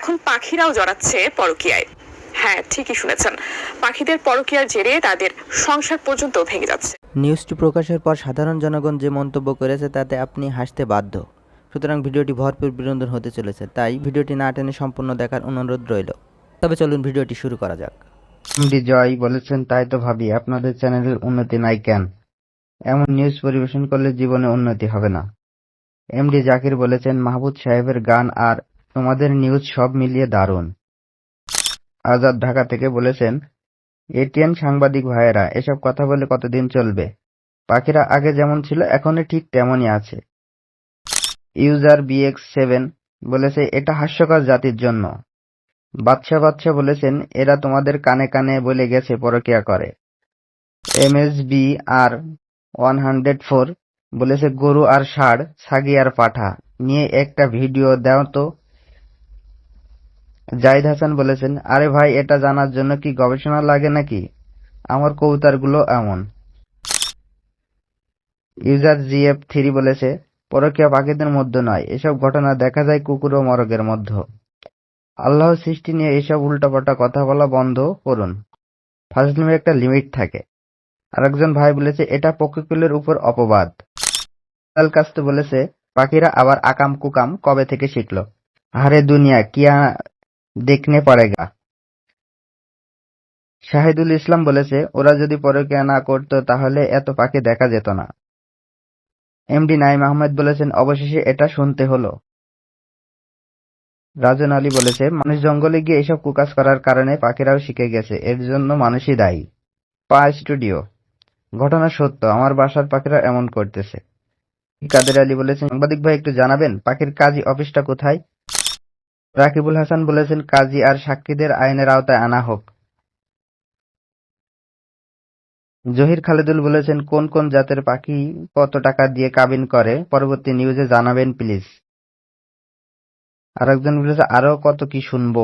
এখন পাখিরাও জড়াচ্ছে পরকীয়ায়। হ্যাঁ, ঠিকই শুনেছেন, পাখিদের পরকীয়ার জেরে তাদের সংসার পর্যন্ত ভেঙে যাচ্ছে। নিউজটি প্রকাশের পর সাধারণ জনগণ যে মন্তব্য করেছে তাতে আপনি হাসতে বাধ্য। সুতরাং ভিডিওটি ভরপুর বিনোদন হতে চলেছে, তাই ভিডিওটি না টেনে সম্পূর্ণ দেখার অনুরোধ রইল। তবে চলুন ভিডিওটি শুরু করা যাক। এমডি জয় বলেছেন, তাই তো ভাবি আপনাদের চ্যানেলের উন্নতি নাই কেন? এমন নিউজ পরিবেশন করলে জীবনে উন্নতি হবে না। এমডি জাকির বলেছেন, মাহবুব সাহেবের গান আর তোমাদের নিউজ সব মিলিয়ে দারুণ। আজাদ ঢাকা থেকে বলেছেন, এটিএন সাংবাদিক ভাইয়েরা, এসব কথা বলে কতদিন চলবে? পাখিরা আগে যেমন ছিল এখনো ঠিক তেমনই আছে। ইউজার BX7 বলেছে, এটা হাস্যকর জাতির জন্য। বাদশা বলেছেন, এরা তোমাদের কানে কানে বলে গেছে পরকীয়া করে। MSB আর 104 বলেছে, গরু আর ষাঁড়, ছাগি আর পাঠা নিয়ে একটা ভিডিও দাও তো। জাহিদ হাসান বলেছেন, আরে ভাই, এটা জানার জন্য কি গবেষণা লাগে নাকি? আমার কবুতরগুলো এমন। ইউজার GF3 বলেছে, পরকীয়া পাখিদের মধ্যে নয়, এসব ঘটনা দেখা যায় কুকুর ও মরগের মধ্যে। আল্লাহর সৃষ্টি নিয়ে এসব উল্টাপাল্টা কথা বলা বন্ধ করুন, ফাজলামির একটা লিমিট থাকে। আরেকজন ভাই বলেছে, এটা পক্ষীকুলের উপর অপবাদ। আল কাস্ত বলেছে, পাখিরা আবার আকাম কুকাম কবে থেকে শিখলো? আরে দুনিয়া কিয়া দেখনে পড়েগা। শাহিদুল ইসলাম বলেছে, ওরা যদি পরকীয়া না করতো তাহলে এত পাখি দেখা যেত না। এমডি নাইম আহমেদ বলেছেন, অবশেষে এটা শুনতে হলো। রাজন আলী বলেছে, মানুষ জঙ্গলে গিয়ে এসব কুকাজ করার কারণে পাখিরাও শিখে গেছে, এর জন্য মানুষই দায়ী। পা স্টুডিও, ঘটনা সত্য, আমার বাসার পাখিরা এমন করতেছে। কাদের আলী বলেছেন, সাংবাদিক ভাই একটু জানাবেন পাখির কাজী অফিসটা কোথায়? রাকিবুল হাসান বলেছেন, কাজী আর সাক্ষীদের আইনের আওতায় আনা হোক। জহির খালেদুল বলেছেন, কোন কোন জাতের পাখি কত টাকা দিয়ে কাবিন করে পরবর্তী নিউজে জানাবেন প্লিজ। আরেকজন বলেছে, আরো কত কি শুনবো।